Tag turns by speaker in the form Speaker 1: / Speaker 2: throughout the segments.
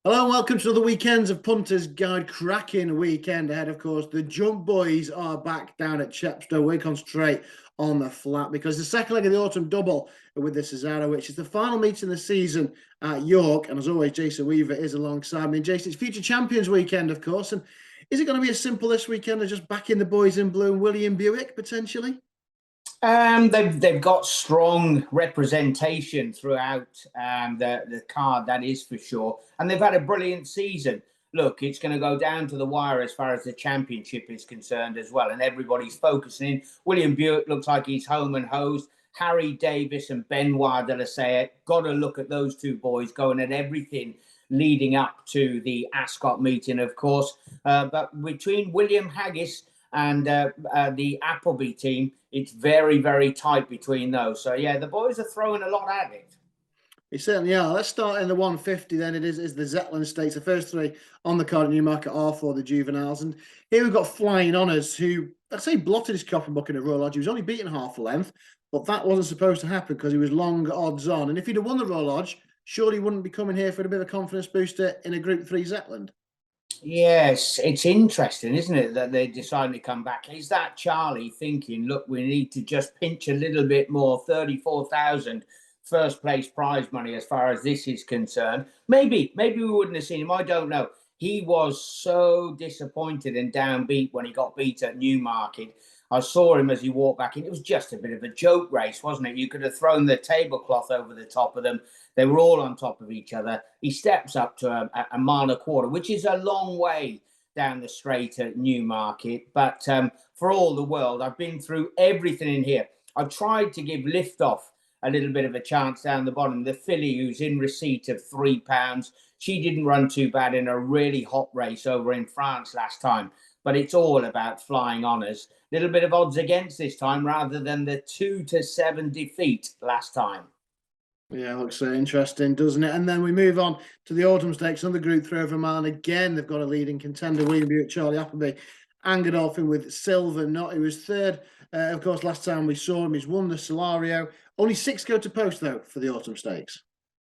Speaker 1: Hello and welcome to the weekends of Punters Guide. Cracking weekend ahead, of course. The Jump Boys are back down at Chepstow. We concentrate on the flat because the second leg of the autumn double with the Cesaro, which is the final meeting of the season at York. And as always, Jason Weaver is alongside me. Jason, it's Future Champions weekend, of course. And is it going to be as simple this weekend as just backing the boys in blue and William Buick potentially?
Speaker 2: They've got strong representation throughout the card, that is for sure, and they've had a brilliant season. Look, it's going to go down to the wire as far as the championship is concerned as well, and everybody's focusing in. William Buick looks like he's home and hosed. Harry Davis and Benoit de la Salle, got to look at those two boys going at everything leading up to the Ascot meeting, of course. But between William Haggis and the Appleby team, it's very, very tight between those. So, yeah, the boys are throwing a lot at it.
Speaker 1: They certainly are. Let's start in the 150 then. It is the Zetland Stakes. The first three on the card at Newmarket are for the juveniles. And here we've got Flying Honours, who, I'd say, blotted his copybook in a Royal Lodge. He was only beaten half a length, but that wasn't supposed to happen because he was long odds on. And if he'd have won the Royal Lodge, surely he wouldn't be coming here for a bit of a confidence booster in a Group 3 Zetland.
Speaker 2: Yes, it's interesting, isn't it, that they decided to come back? Is that Charlie thinking, look, we need to just pinch a little bit more, 34,000 first place prize money as far as this is concerned? Maybe we wouldn't have seen him. I don't know. He was so disappointed and downbeat when he got beat at Newmarket. I saw him as he walked back in. It was just a bit of a joke race, wasn't it? You could have thrown the tablecloth over the top of them. They were all on top of each other. He steps up to a mile and a quarter, which is a long way down the straight at Newmarket. But for all the world, I've been through everything in here. I've tried to give Liftoff a little bit of a chance down the bottom. The filly who's in receipt of £3. She didn't run too bad in a really hot race over in France last time. But it's all about Flying Honours. A little bit of odds against this time rather than the 2-7 defeat last time.
Speaker 1: Yeah, looks interesting, doesn't it? And then we move on to the Autumn Stakes, another Group 3 over a mile. And again, they've got a leading contender, William Buick, Charlie Appleby, and Godolphin with Silver Knot. He was third, of course, last time we saw him. He's won the Solario. Only 6 go to post, though, for the Autumn Stakes.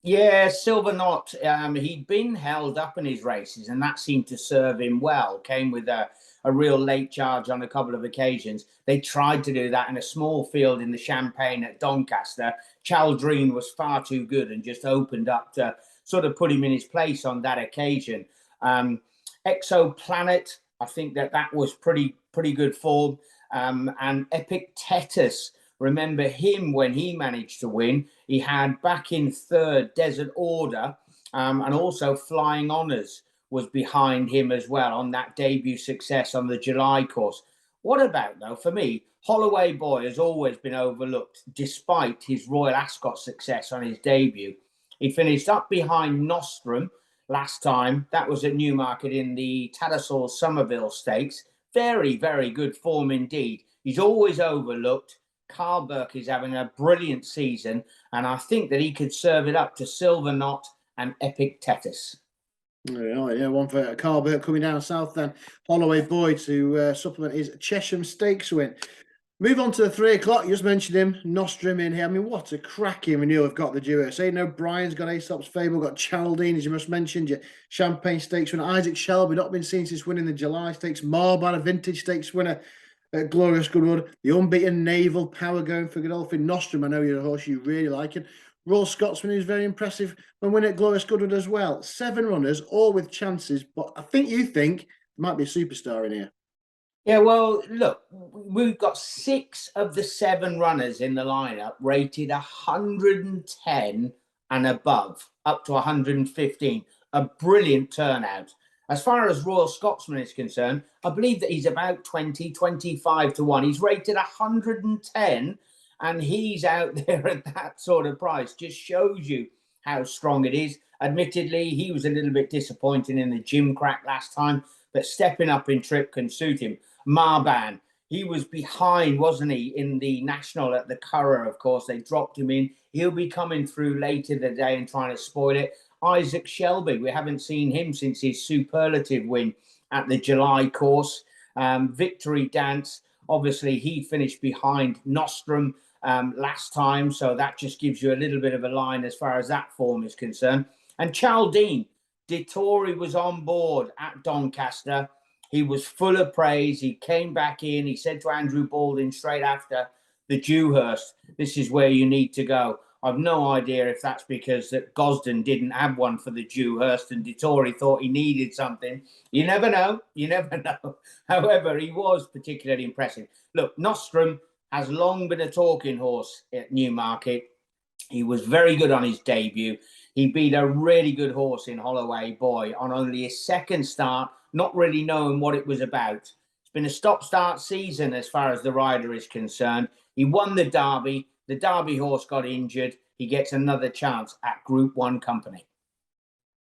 Speaker 2: Yeah, Silver Knot, he'd been held up in his races, and that seemed to serve him well. Came with a real late charge on a couple of occasions. They tried to do that in a small field in the Champagne at Doncaster. Chaldreen was far too good and just opened up to sort of put him in his place on that occasion. Exoplanet, I think that was pretty good form. And Epic Tetus, remember him when he managed to win. He had back in third Desert Order, and also Flying Honours was behind him as well on that debut success on the July course. What about, though, for me, Holloway Boy has always been overlooked despite his Royal Ascot success on his debut. He finished up behind Nostrum last time. That was at Newmarket in the Tattersall Somerville Stakes. Very, very good form indeed. He's always overlooked. Carl Burke is having a brilliant season, and I think that he could serve it up to Silver Knot and Epic Tetus.
Speaker 1: Yeah, one for Carl Burke coming down south then. Holloway Boy to supplement his Chesham Stakes win. Move on to the 3 o'clock. You just mentioned him, Nostrum in here. I mean, what a cracking renewal we've got the duo. Say no, Brian's got Aesop's Fable, got Chaldine, as you just mentioned, your Champagne Stakes winner. Isaac Shelby, not been seen since winning the July Stakes. Marban, a Vintage Stakes winner. Glorious Goodwood, the unbeaten Naval Power going for Godolphin. Nostrum, I know you're a horse you really like. And Royal Scotsman, who's very impressive when winning at Glorious Goodwood as well. 7 runners, all with chances, but I think you think might be a superstar in here.
Speaker 2: Yeah, well, look, we've got 6 of the 7 runners in the lineup rated 110 and above, up to 115. A brilliant turnout. As far as Royal Scotsman is concerned, I believe that he's about 25 to 1. He's rated 110, and he's out there at that sort of price. Just shows you how strong it is. Admittedly, he was a little bit disappointing in the gym crack last time, but stepping up in trip can suit him. Marban, he was behind, wasn't he, in the National at the Curragh, of course. They dropped him in. He'll be coming through later in the day and trying to spoil it. Isaac Shelby, we haven't seen him since his superlative win at the July course. Victory Dance, obviously he finished behind Nostrum last time, so that just gives you a little bit of a line as far as that form is concerned. And Chaldine, Dettori was on board at Doncaster. He was full of praise. He came back in. He said to Andrew Baldwin straight after the Dewhurst, "This is where you need to go." I've no idea if that's because that Gosden didn't have one for the Dewhurst and Dettori thought he needed something. You never know. You never know. However, he was particularly impressive. Look, Nostrum has long been a talking horse at Newmarket. He was very good on his debut. He beat a really good horse in Holloway Boy on only his second start, not really knowing what it was about. It's been a stop-start season as far as the rider is concerned. He won the Derby. The Derby horse got injured. He gets another chance at Group 1 company.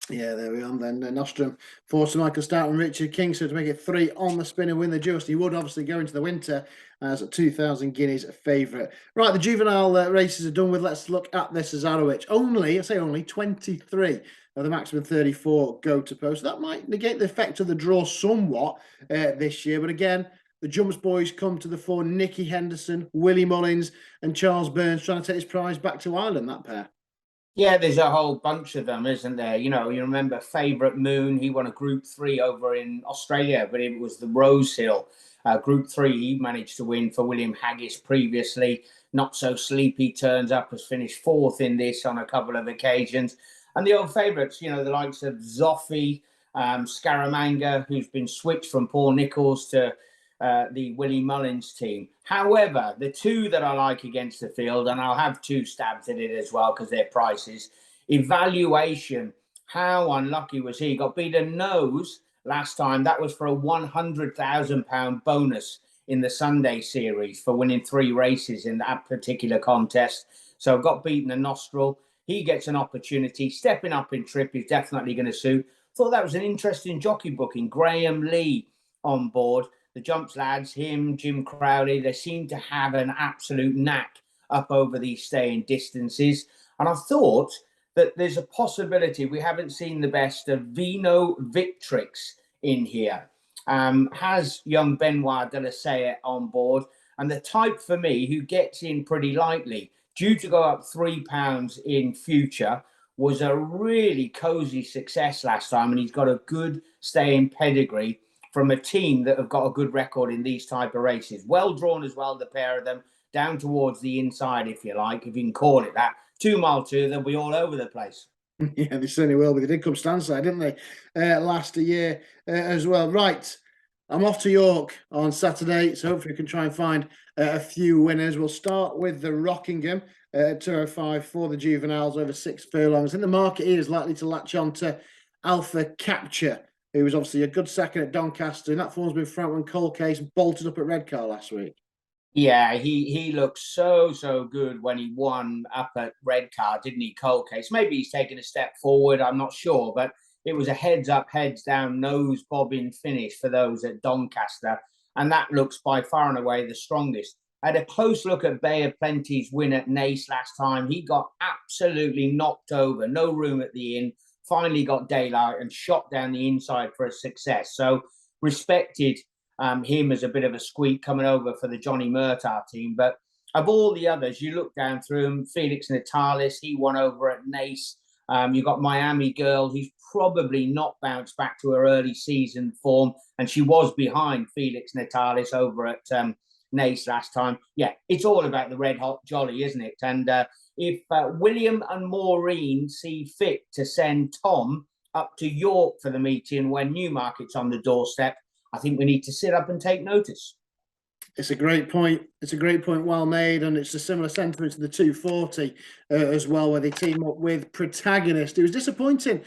Speaker 1: Yeah, there we are then. Nostrum forced Michael Stout and Richard Kingston to make it 3 on the spin and win the Dewhurst. He would obviously go into the winter as a 2,000 guineas favourite. Right, the juvenile races are done with. Let's look at this Cesarewitch. Only 23 of the maximum 34 go to post. That might negate the effect of the draw somewhat this year. But again, the Jumps boys come to the fore. Nicky Henderson, Willie Mullins and Charles Burns trying to take his prize back to Ireland, that pair.
Speaker 2: Yeah, there's a whole bunch of them, isn't there? You know, you remember Favourite Moon, he won a Group 3 over in Australia, but it was the Rosehill. Group 3, he managed to win for William Haggis previously. Not So Sleepy turns up, has finished 4th in this on a couple of occasions. And the old favourites, you know, the likes of Zoffy, Scaramanga, who's been switched from Paul Nicholls to the Willie Mullins team. However, the two that I like against the field, and I'll have 2 stabs at it as well because they're prices. Evaluation. How unlucky was he? Got beaten nose last time. That was for a £100,000 bonus in the Sunday series for winning 3 races in that particular contest. So got beaten a nostril. He gets an opportunity. Stepping up in trip is definitely going to suit. Thought that was an interesting jockey booking. Graham Lee on board. The Jumps lads, him, Jim Crowley, they seem to have an absolute knack up over these staying distances. And I thought that there's a possibility we haven't seen the best of Vino Victrix in here. Has young Benoit de la Salle on board. And the type for me who gets in pretty lightly, due to go up £3 in future, was a really cosy success last time. And he's got a good staying pedigree from a team that have got a good record in these type of races. Well drawn as well, the pair of them, down towards the inside, if you like, if you can call it that. 2 mile 2, they'll be all over the place.
Speaker 1: Yeah, they certainly will. But they did come standside, didn't they, last year as well. Right, I'm off to York on Saturday, so hopefully we can try and find a few winners. We'll start with the Rockingham at 205 for the juveniles over 6 furlongs. I think the market is likely to latch on to Alpha Capture, who was obviously a good second at Doncaster, and that form's been front when Cole Case bolted up at Redcar last week.
Speaker 2: Yeah, he looked so good when he won up at Redcar, didn't he, Cole Case? Maybe he's taken a step forward, I'm not sure, but it was a heads up, heads down, nose bobbing finish for those at Doncaster, and that looks by far and away the strongest. I had a close look at Bay of Plenty's win at Naas last time. He got absolutely knocked over, no room at the inn, finally got daylight and shot down the inside for a success. So respected him as a bit of a squeak coming over for the Johnny Murtagh team. But of all the others, you look down through them, Felix Natalis, he won over at Naas. You've got Miami Girl, who's probably not bounced back to her early season form, and she was behind Felix Natalis over at Naas last time. Yeah, it's all about the red hot jolly, isn't it? And if William and Maureen see fit to send Tom up to York for the meeting when Newmarket's on the doorstep, I think we need to sit up and take notice.
Speaker 1: It's a great point. It's a great point, well made, and it's a similar sentiment to the 240 as well, where they team up with Protagonist. It was disappointing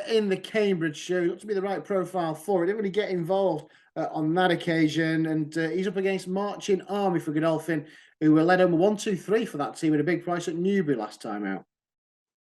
Speaker 1: in the Cambridge show. He looked to be the right profile for it. Didn't really get involved on that occasion, and he's up against Marching Army for Godolphin, who were led over 1-2-3 for that team at a big price at Newbury last time out.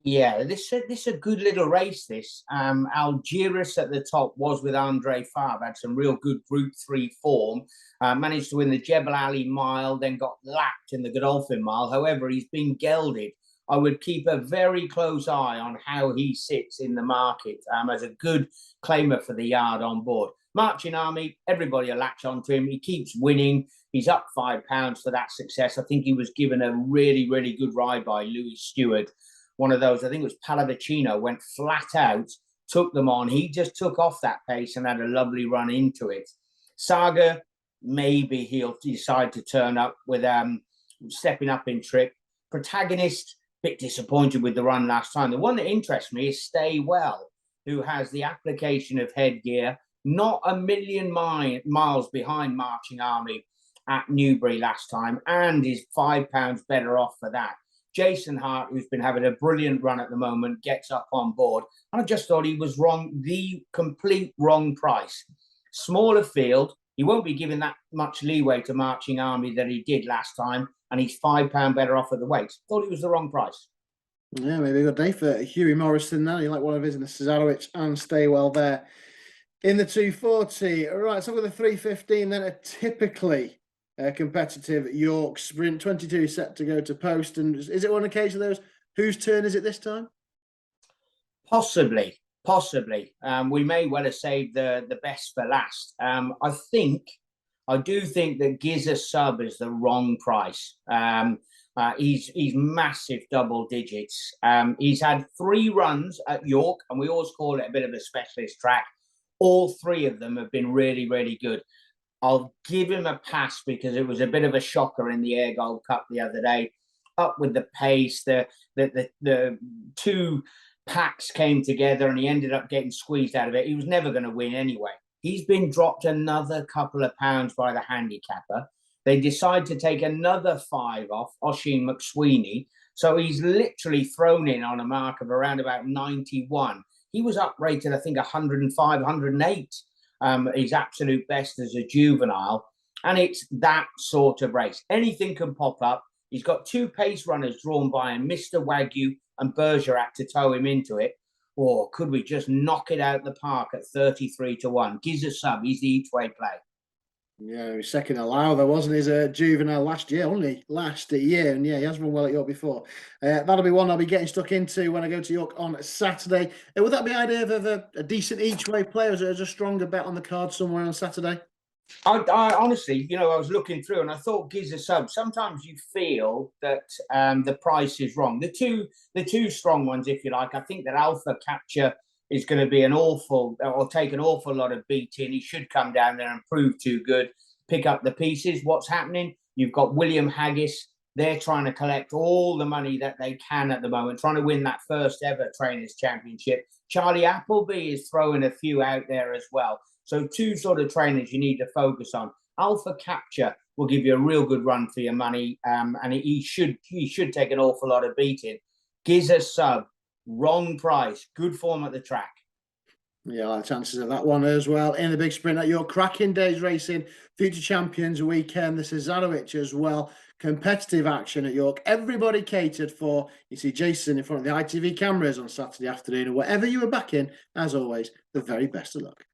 Speaker 2: Yeah, this is a good little race, this. Algeciras at the top was with Andre Fabre, had some real good Group 3 form, managed to win the Jebel Ali Mile, then got lapped in the Godolphin Mile. However, he's been gelded. I would keep a very close eye on how he sits in the market as a good claimer for the yard on board. Marching Army, everybody will latch onto him. He keeps winning. He's up £5 for that success. I think he was given a really, really good ride by Louis Stewart. One of those, I think it was Pallavicino, went flat out took them on. He just took off that pace and had a lovely run into it. Saga, maybe he'll decide to turn up with stepping up in trip. Protagonist, bit disappointed with the run last time. The one that interests me is Stay Well, who has the application of headgear, not a million miles behind Marching Army at Newbury last time, and is £5 better off for that. Jason Hart, who's been having a brilliant run at the moment, gets up on board. And I just thought he was wrong, the complete wrong price. Smaller field, he won't be giving that much leeway to Marching Army that he did last time, and he's £5 better off at the weight. Thought he was the wrong price.
Speaker 1: Yeah, maybe a good day for Huey Morrison now. You like one of his in the Cesarewicz and Stay Well there in the 240. All right, so with the 315, then a typically competitive York sprint. 22 set to go to post. And is it on a case of those? Whose turn is it this time?
Speaker 2: Possibly. We may well have saved the best for last. I do think that Gis A Sub is the wrong price. He's massive double digits. He's had 3 runs at York, and we always call it a bit of a specialist track. All 3 of them have been really, really good. I'll give him a pass because it was a bit of a shocker in the Air Gold Cup the other day. Up with the pace, the 2 packs came together, and he ended up getting squeezed out of it. He was never going to win anyway. He's been dropped another couple of pounds by the handicapper. They decide to take another 5 off Oisin McSweeney. So he's literally thrown in on a mark of around about 91. He was uprated, I think, 105, 108. His absolute best as a juvenile. And it's that sort of race. Anything can pop up. He's got 2 pace runners drawn by him, Mr. Wagyu and Bergerac, to tow him into it. Or could we just knock it out the park at 33-1? Gis A Sub, he's the each way play.
Speaker 1: Yeah, he was second allow there, wasn't he, as a juvenile last year, only last year. And yeah, he has run well at York before. That'll be one I'll be getting stuck into when I go to York on Saturday. Would that be the idea of a decent each way player, as a stronger bet on the card somewhere on Saturday?
Speaker 2: I honestly, I was looking through and I thought Gis A Sub, sometimes you feel that the price is wrong. The two strong ones, if you like, I think that Alpha Capture is going to be take an awful lot of beating. He should come down there and prove too good, pick up the pieces. What's happening? You've got William Haggis. They're trying to collect all the money that they can at the moment, trying to win that first ever Trainers' Championship. Charlie Appleby is throwing a few out there as well. So 2 sort of trainers you need to focus on. Alpha Capture will give you a real good run for your money, and he should take an awful lot of beating. Gis A Sub, wrong price, good form at the track. Yeah,
Speaker 1: I like the chances of that one as well. In the big sprint at your cracking days racing, Future Champions weekend, the Cesarewicz as well. Competitive action at York. Everybody catered for. You see Jason in front of the ITV cameras on Saturday afternoon. And whatever you were backing, as always, the very best of luck.